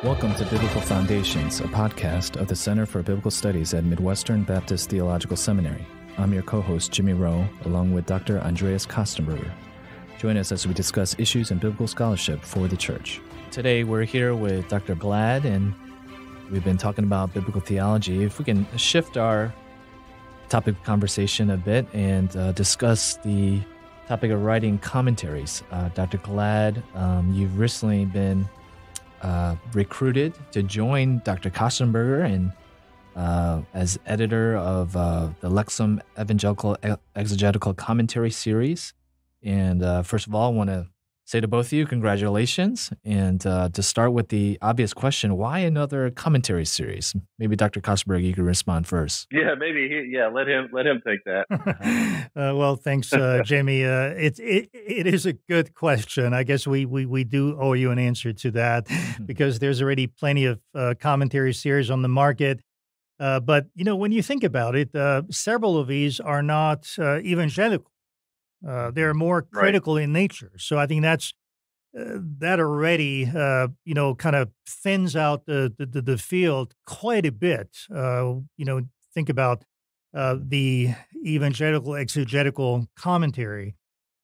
Welcome to Biblical Foundations, a podcast of the Center for Biblical Studies at Midwestern Baptist Theological Seminary. I'm your co-host, Jimmy Rowe, along with Dr. Andreas Köstenberger. Join us as we discuss issues in biblical scholarship for the church. Today, we're here with Dr. Glad, and we've been talking about biblical theology. If we can shift our topic of conversation a bit and discuss the topic of writing commentaries. Dr. Glad, you've recently been recruited to join Dr. Köstenberger and as editor of the Lexham Evangelical Exegetical Commentary series. And first of all, I want to say to both of you, congratulations. And to start with the obvious question, why another commentary series? Maybe Dr. Köstenberger, you could respond first. Yeah, maybe. Let him take that. Well, thanks, Jamie. It is a good question. I guess we do owe you an answer to that because there's already plenty of commentary series on the market. But when you think about it, several of these are not evangelical. They're more critical in nature. So I think that already, kind of thins out the field quite a bit. Think about the Evangelical Exegetical Commentary.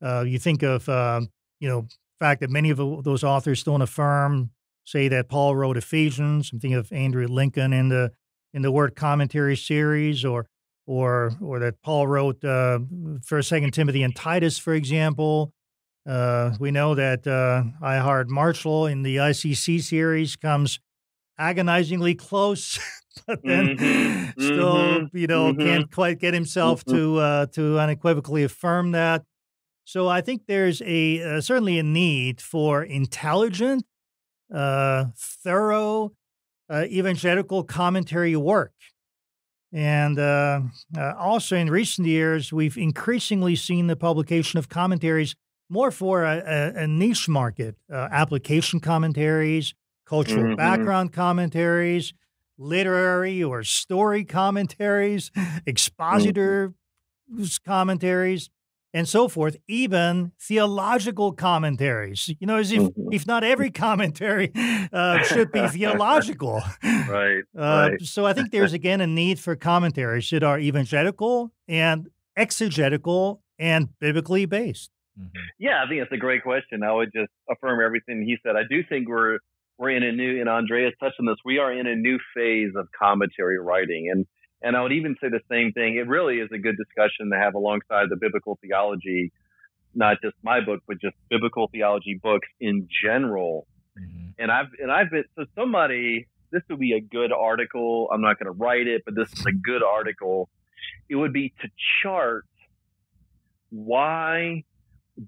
You think of, fact that many of those authors don't affirm, say that Paul wrote Ephesians. I'm thinking of Andrew Lincoln in the Word Commentary series, or that Paul wrote 1st, 2nd Timothy, and Titus, for example. We know that I. Howard Marshall in the ICC series comes agonizingly close, but then still, can't quite get himself to unequivocally affirm that. So I think there's certainly a need for intelligent, thorough evangelical commentary work. And also in recent years, we've increasingly seen the publication of commentaries more for a niche market, application commentaries, cultural background commentaries, literary or story commentaries, expositor commentaries, and so forth, even theological commentaries. As if not every commentary should be theological. Right. So I think there's, again, a need for commentaries that are evangelical and exegetical and biblically based. Yeah, I think it's a great question. I would just affirm everything he said. I do think we're in a new, and Andreas touched on this, we are in a new phase of commentary writing. And I would even say the same thing. It really is a good discussion to have alongside the biblical theology, not just my book, but just biblical theology books in general. And I've been, so somebody, this would be a good article. I'm not going to write it, but this is a good article. It would be to chart why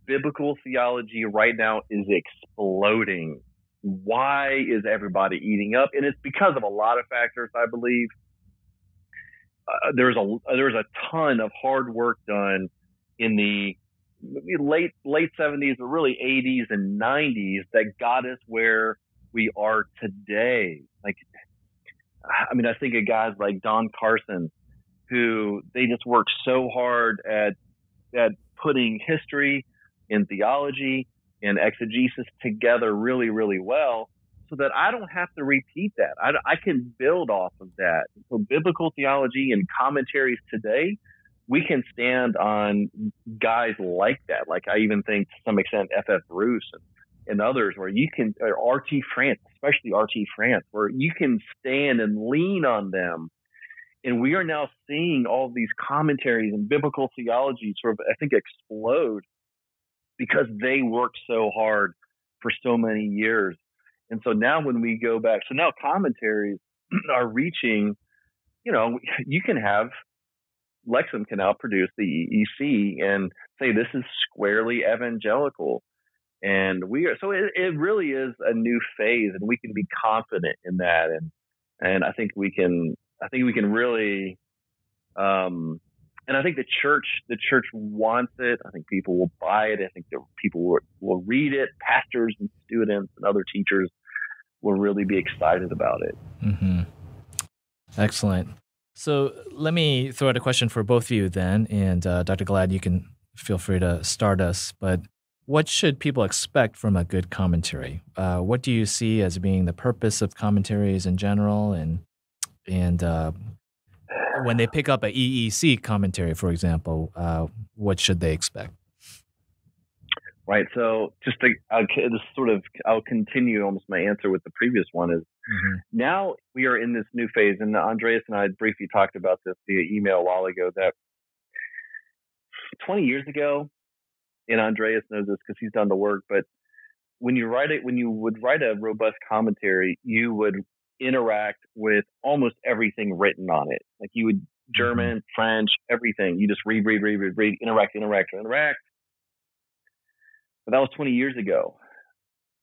biblical theology right now is exploding. Why is everybody eating up? And it's because of a lot of factors, I believe. There's a ton of hard work done in the late 70s, but really 80s and 90s that got us where we are today. I think of guys like Don Carson, who they just work so hard at putting history and theology and exegesis together really, really well, so that I don't have to repeat that. I can build off of that. So biblical theology and commentaries today, we can stand on guys like that. Like I even think to some extent F.F. Bruce and others, where you can, or R.T. France, especially R.T. France, where you can stand and lean on them. And we are now seeing all of these commentaries and biblical theology sort of, I think, explode because they worked so hard for so many years. And so now when we go back, so now commentaries are reaching, you can have, Lexham can now produce the EEC and say this is squarely evangelical. And it really is a new phase, and we can be confident in that. And I think we can really, and I think the church wants it. I think people will buy it. I think people will read it. Pastors and students and other teachers will really be excited about it. Excellent. So let me throw out a question for both of you then, and Dr. Glad, you can feel free to start us. But what should people expect from a good commentary? What do you see as being the purpose of commentaries in general, and when they pick up a EEC commentary, for example, what should they expect? Right. So I'll continue almost my answer with the previous one is now we are in this new phase, and Andreas and I briefly talked about this via email a while ago, that 20 years ago, and Andreas knows this because he's done the work, but when you would write a robust commentary, you would interact with almost everything written on it. Like you would German, French, everything. You just read, interact. But that was 20 years ago.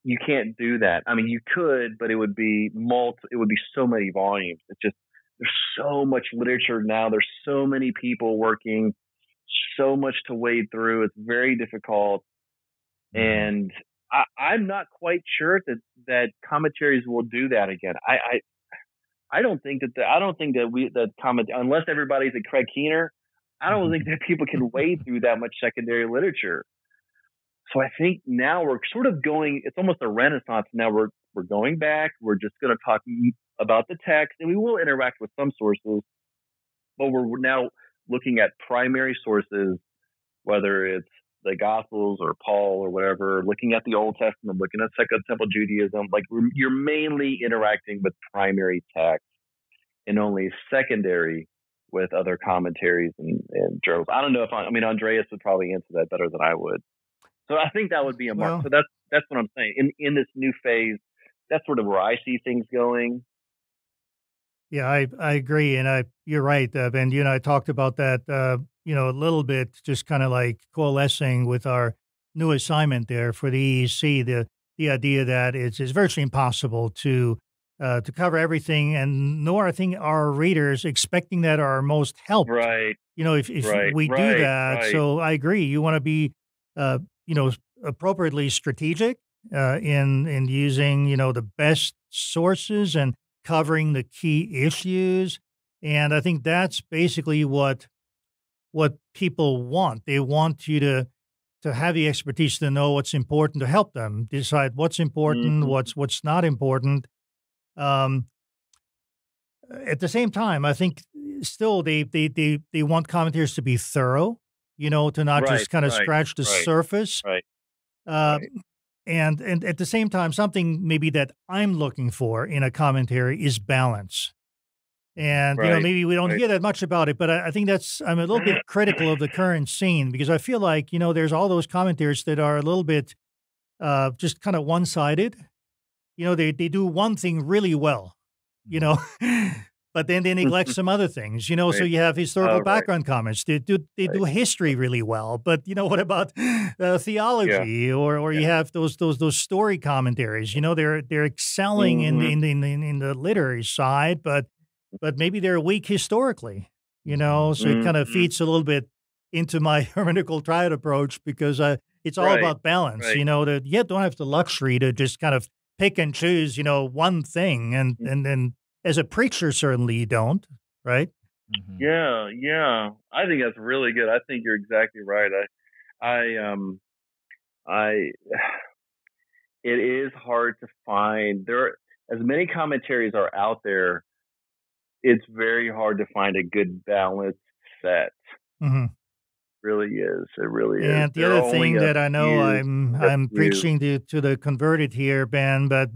You can't do that. I mean, you could, but it would be so many volumes. It's just, there's so much literature now. There's so many people working, so much to wade through. It's very difficult. And I'm not quite sure that commentaries will do that again. I don't think that comment, unless everybody's a Craig Keener, I don't think that people can wade through that much secondary literature. So I think now we're sort of going, it's almost a renaissance. Now we're going back. We're just going to talk about the text, and we will interact with some sources, but we're now looking at primary sources, whether it's the Gospels or Paul or whatever, looking at the Old Testament, looking at Second Temple Judaism. Like you're mainly interacting with primary text and only secondary with other commentaries and journals. I don't know if Andreas would probably answer that better than I would. So I think that would be a mark. So that's what I'm saying. In this new phase, that's sort of where I see things going. Yeah, I agree, and you're right, Ben. You and I talked about that, a little bit, just kind of like coalescing with our new assignment there for the EEC. The idea that it's virtually impossible to cover everything, and nor I think our readers expecting that are most helped. Right. If we do that, right. So I agree. You want to be, appropriately strategic in using, the best sources and covering the key issues. And I think that's basically what people want. They want you to have the expertise to know what's important, to help them decide what's important, what's not important. At the same time, I think still they want commentators to be thorough, to not just kind of scratch the surface. Right. And at the same time, something maybe that I'm looking for in a commentary is balance. And, maybe we don't hear that much about it, but I think I'm a little bit critical of the current scene, because I feel like, there's all those commentaries that are a little bit just kind of one-sided. They do one thing really well, but then they neglect some other things, So you have historical background comments. They do history really well, but what about theology? Yeah. Or you have those story commentaries. They're excelling in the literary side, but maybe they're weak historically. So it kind of feeds a little bit into my hermeneutical triad approach, because it's all about balance. That you don't have the luxury to just kind of pick and choose, one thing, and then. As a preacher, certainly you don't, right? Yeah. I think that's really good. I think you're exactly right. It is hard to find. As many commentaries are out there, it's very hard to find a good balanced set. It really is. It really is. And the other thing that I know I'm preaching to the converted here, Ben, but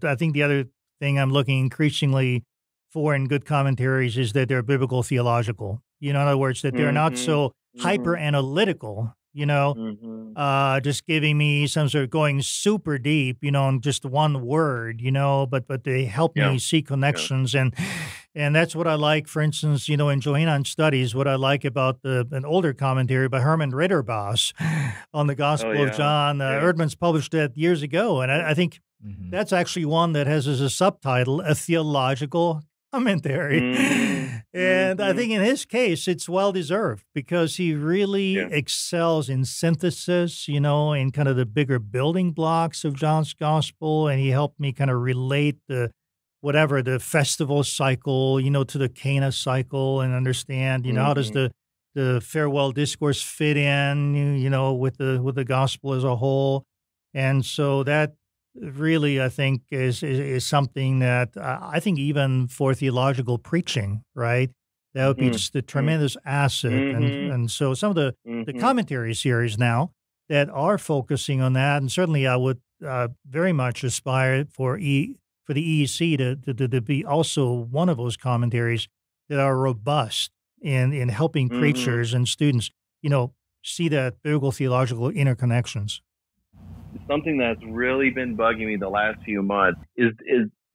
I think the other thing I'm looking increasingly for in good commentaries is that they're biblical theological. In other words, that they're not so hyper analytical, just giving me some sort of going super deep, on just one word, but they help me see connections. And that's what I like, for instance, in Johannine Studies, what I like about an older commentary by Herman Ritterboss on the Gospel of John. Erdman's published that years ago. And I think that's actually one that has as a subtitle, a theological commentary. And I think in his case, it's well-deserved, because he really excels in synthesis, in kind of the bigger building blocks of John's gospel. And he helped me kind of relate the festival cycle, to the Cana cycle, and understand, how does the the farewell discourse fit in, with the gospel as a whole? And so that really, I think, is something that I think even for theological preaching, right? That would be Mm-hmm. just a tremendous asset. And so some of the commentary series now that are focusing on that, and certainly I would very much aspire for the EEC to be also one of those commentaries that are robust in helping preachers and students, see that biblical theological interconnections. Something that's really been bugging me the last few months is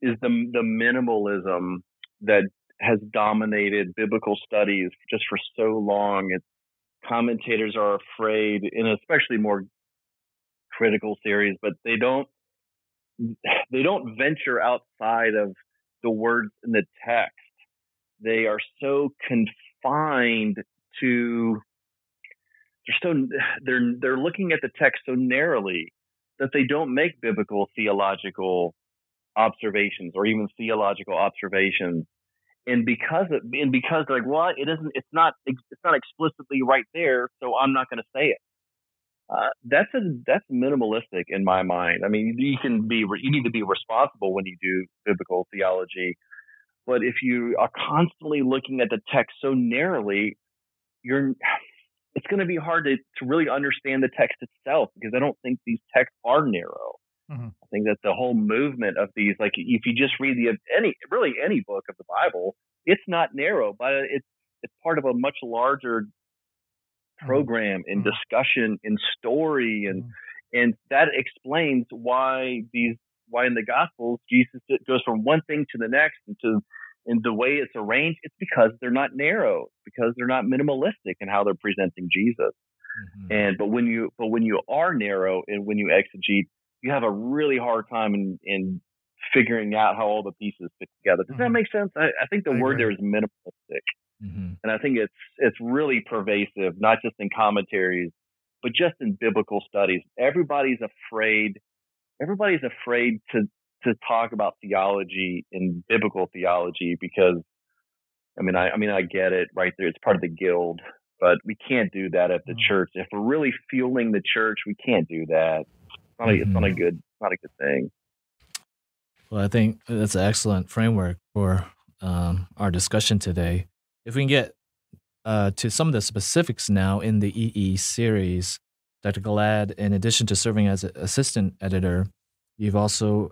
the minimalism that has dominated biblical studies just for so long. It's, commentators are afraid, and especially more critical series, but they don't venture outside of the words in the text. They are so confined to they're looking at the text so narrowly that they don't make biblical theological observations or even theological observations. And because they're like, well, it's not explicitly right there, so I'm not going to say it. That's minimalistic in my mind. I mean, you need to be responsible when you do biblical theology, but if you are constantly looking at the text so narrowly, it's going to be hard to really understand the text itself, because I don't think these texts are narrow. Mm-hmm. I think that the whole movement of these, like if you just read any book of the Bible, it's not narrow, but it's part of a much larger program and discussion and story, and that explains why in the Gospels Jesus goes from one thing to the next and the way it's arranged. It's because they're not narrow, because they're not minimalistic in how they're presenting Jesus. But when you are narrow and when you exegete, you have a really hard time in figuring out how all the pieces fit together. Does that make sense? I think the word there is minimalistic. And I think it's really pervasive, not just in commentaries, but just in biblical studies. Everybody's afraid to talk about theology and biblical theology, because I get it right there. It's part of the guild, but we can't do that at the church. If we're really fueling the church, we can't do that. It's not a good thing. Well, I think that's an excellent framework for our discussion today. If we can get to some of the specifics now in the EE series, Dr. Galad, in addition to serving as an assistant editor, you've also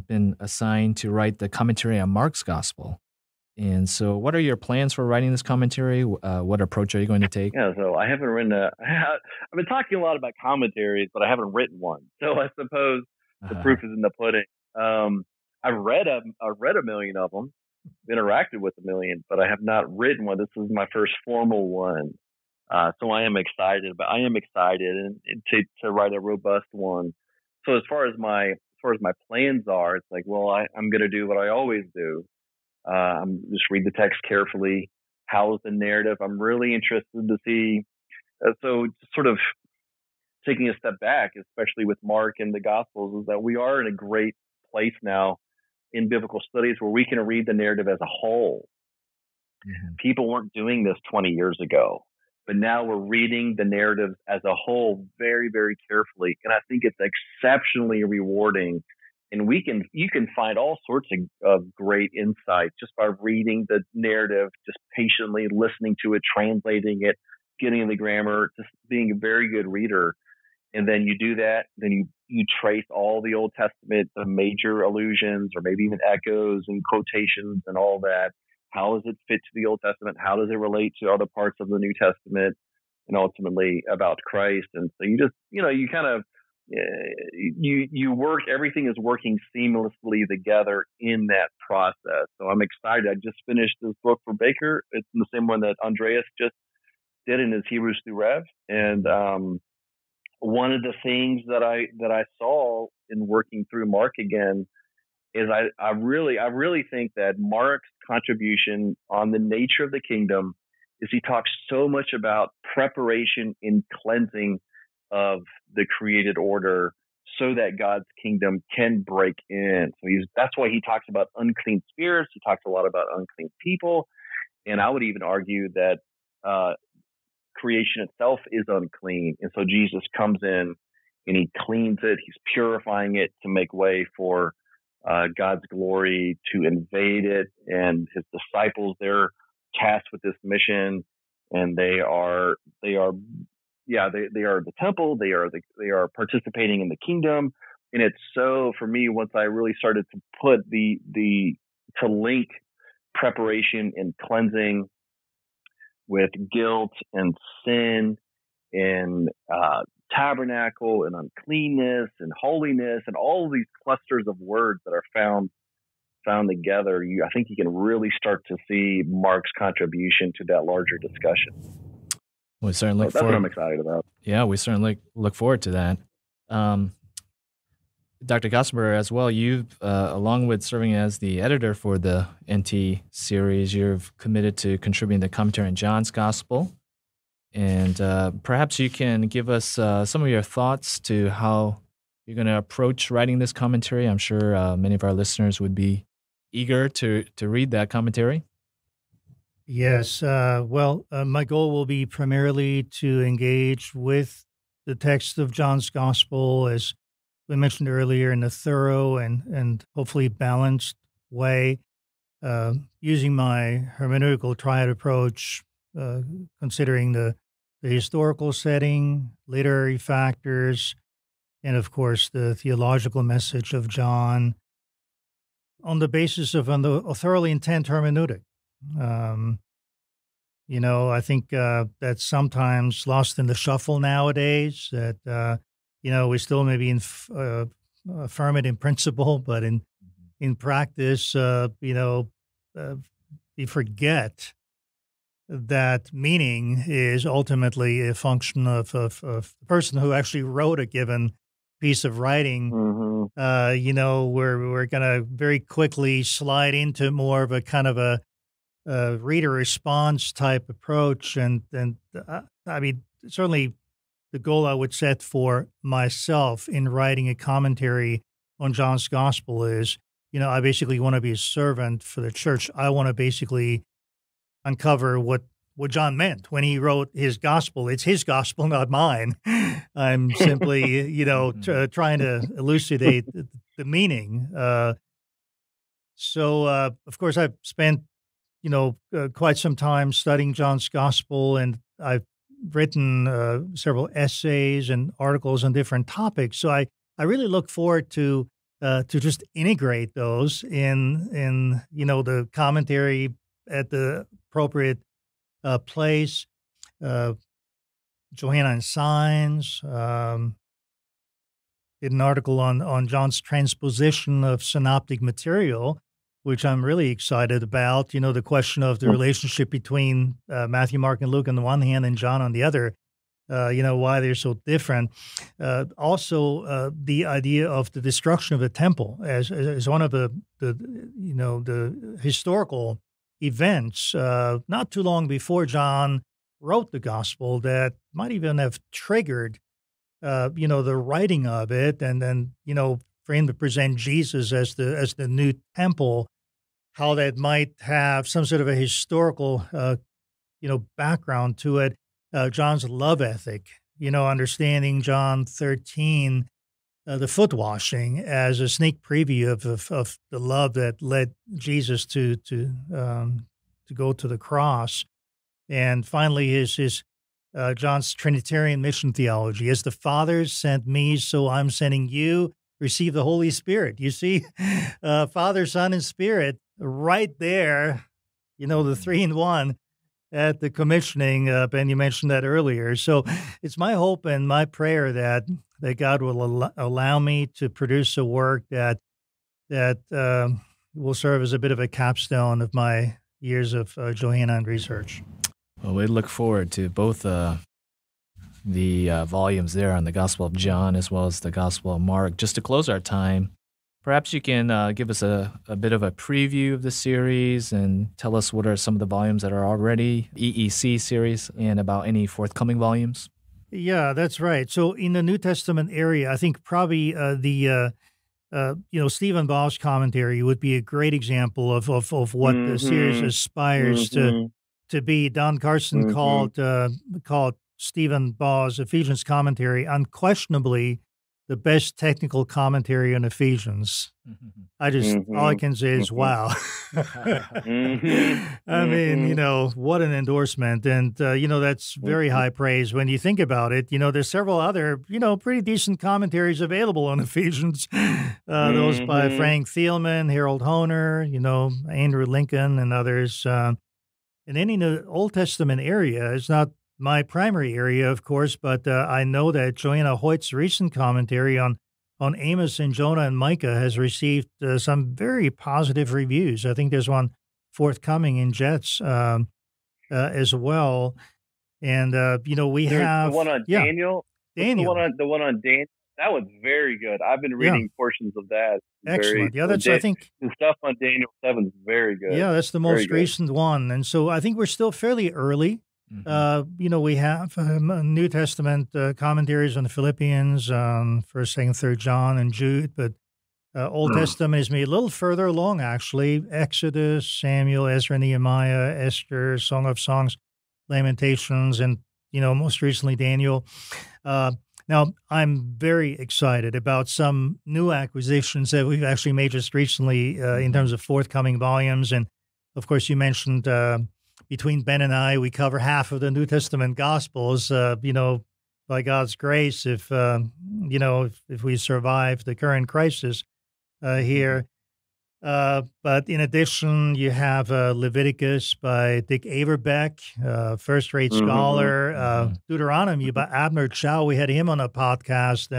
been assigned to write the commentary on Mark's Gospel. And so what are your plans for writing this commentary? What approach are you going to take? Yeah, so I haven't written I've been talking a lot about commentaries, but I haven't written one. So I suppose the proof is in the pudding. I've read a million of them, interacted with a million, but I have not written one. This is my first formal one. So I am excited and to write a robust one. So as far as my plans are, it's like, well, I'm going to do what I always do. I'm just read the text carefully. How is the narrative? I'm really interested to see. So sort of taking a step back, especially with Mark and the Gospels, is that we are in a great place now in biblical studies where we can read the narrative as a whole. People weren't doing this 20 years ago, but now we're reading the narratives as a whole very, very carefully. And I think it's exceptionally rewarding. And you can find all sorts of great insight just by reading the narrative, just patiently listening to it, translating it, getting the grammar, just being a very good reader. And then you do that, then you trace all the Old Testament, the major allusions or maybe even echoes and quotations and all that. How does it fit to the Old Testament? How does it relate to other parts of the New Testament and ultimately about Christ? And so you just, you kind of, you work, everything is working seamlessly together in that process. So I'm excited. I just finished this book for Baker. It's the same one that Andreas just did in his Hebrews through Rev. And one of the things that I saw in working through Mark again is I really think that Mark's contribution on the nature of the kingdom is he talks so much about preparation and cleansing of the created order so that God's kingdom can break in. So that's why he talks about unclean spirits. He talks a lot about unclean people. And I would even argue that creation itself is unclean. And so Jesus comes in and he cleans it. He's purifying it to make way for God's glory to invade it. And his disciples, they're tasked with this mission, and they are the temple. They are participating in the kingdom. And it's so, for me, once I really started to put to link preparation and cleansing with guilt and sin and tabernacle and uncleanness and holiness and all of these clusters of words that are found together, I think you can really start to see Mark's contribution to that larger discussion. We certainly that's what I'm excited about. Yeah, we certainly look forward to that. Dr. Köstenberger, as well, you've, along with serving as the editor for the NT series, you've committed to contributing the commentary on John's Gospel. And perhaps you can give us some of your thoughts to how you're going to approach writing this commentary. I'm sure many of our listeners would be eager to read that commentary. Yes. My goal will be primarily to engage with the text of John's Gospel, as we mentioned earlier, in a thorough and hopefully balanced way, using my hermeneutical triad approach, considering the historical setting, literary factors, and of course the theological message of John, on the basis of a thoroughly intent hermeneutic. I think that's sometimes lost in the shuffle nowadays, that we still maybe affirm it in principle, but in practice, we forget that meaning is ultimately a function of the person who actually wrote a given piece of writing. Mm-hmm. We're going to very quickly slide into more of a kind of a reader response type approach. And certainly the goal I would set for myself in writing a commentary on John's Gospel is, I basically want to be a servant for the church. I want to basically uncover what John meant when he wrote his gospel. It's his gospel, not mine. I'm simply, trying to elucidate the meaning. So, of course, I've spent, quite some time studying John's gospel, and I've written several essays and articles on different topics. So I really look forward to just integrate those in the commentary at the appropriate place. Johannine Signs did an article on John's transposition of synoptic material, which I'm really excited about. The question of the relationship between Matthew, Mark, and Luke on the one hand and John on the other, why they're so different. Also, the idea of the destruction of the temple as one of the historical events not too long before John wrote the gospel that might even have triggered, the writing of it, and then, for him to present Jesus as the new temple, how that might have some sort of a historical, background to it. John's love ethic, understanding John 13, the foot washing as a sneak preview of the love that led Jesus to go to the cross. And finally, his John's Trinitarian mission theology. As the Father sent me, so I'm sending you. Receive the Holy Spirit. You see, Father, Son, and Spirit right there, the three in one at the commissioning. Ben, you mentioned that earlier. So it's my hope and my prayer that God will allow me to produce a work that will serve as a bit of a capstone of my years of Johannine research. Well, we look forward to both the volumes there on the Gospel of John as well as the Gospel of Mark. Just to close our time, perhaps you can give us a bit of a preview of the series and tell us what are some of the volumes that are already EEC series and about any forthcoming volumes. Yeah, that's right. So in the New Testament area, I think probably Stephen Baugh's commentary would be a great example of what the series aspires to to be. Don Carson called Stephen Baugh's Ephesians commentary unquestionably the best technical commentary on Ephesians. All I can say is, wow. I mean, what an endorsement. And, that's very high praise when you think about it. There's several other, pretty decent commentaries available on Ephesians. Those by Frank Thielman, Harold Honer, Andrew Lincoln, and others. And then in the Old Testament area, it's not my primary area, of course, but I know that Joanna Hoyt's recent commentary on Amos and Jonah and Micah has received some very positive reviews. I think there's one forthcoming in Jets as well. And, we have... the one on Daniel? Daniel. The one on Daniel? That was very good. I've been reading portions of that. Excellent. That's, I think... The stuff on Daniel 7 is very good. Yeah, that's the most recent one. And so I think we're still fairly early. We have New Testament commentaries on the Philippians, 1st, 2nd, 3rd John, and Jude, but Old Testament is maybe a little further along, actually. Exodus, Samuel, Ezra, Nehemiah, Esther, Song of Songs, Lamentations, and, most recently Daniel. Now, I'm very excited about some new acquisitions that we've actually made just recently in terms of forthcoming volumes. And, of course, you mentioned... between Ben and I, we cover half of the New Testament Gospels, by God's grace, if we survive the current crisis here. But in addition, you have Leviticus by Dick Averbeck, first-rate scholar, Deuteronomy by Abner Chow. We had him on a podcast,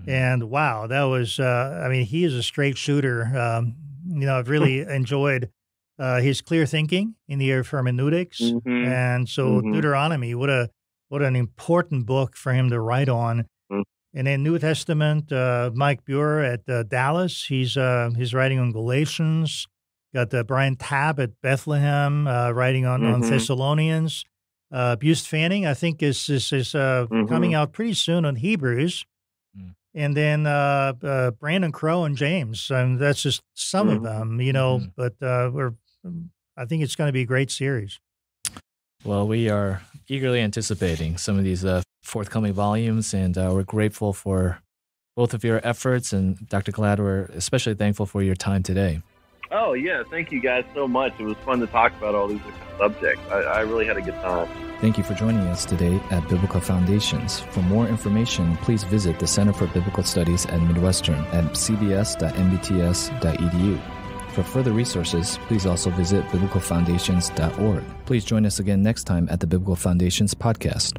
and wow, that was, he is a straight shooter. I've really enjoyed his clear thinking in the area of hermeneutics. And so Deuteronomy, what an important book for him to write on. And then New Testament, Mike Buer at Dallas, he's writing on Galatians. Got Brian Tabb at Bethlehem writing on Thessalonians. Bust Fanning, I think, is coming out pretty soon on Hebrews. And then Brandon Crow and James, and that's just some of them, but I think it's going to be a great series. Well, we are eagerly anticipating some of these forthcoming volumes, and we're grateful for both of your efforts. And Dr. Glad, we're especially thankful for your time today. Oh, yeah. Thank you guys so much. It was fun to talk about all these different subjects. I really had a good time. Thank you for joining us today at Biblical Foundations. For more information, please visit the Center for Biblical Studies at Midwestern at cbs.mbts.edu. For further resources, please also visit biblicalfoundations.org. Please join us again next time at the Biblical Foundations podcast.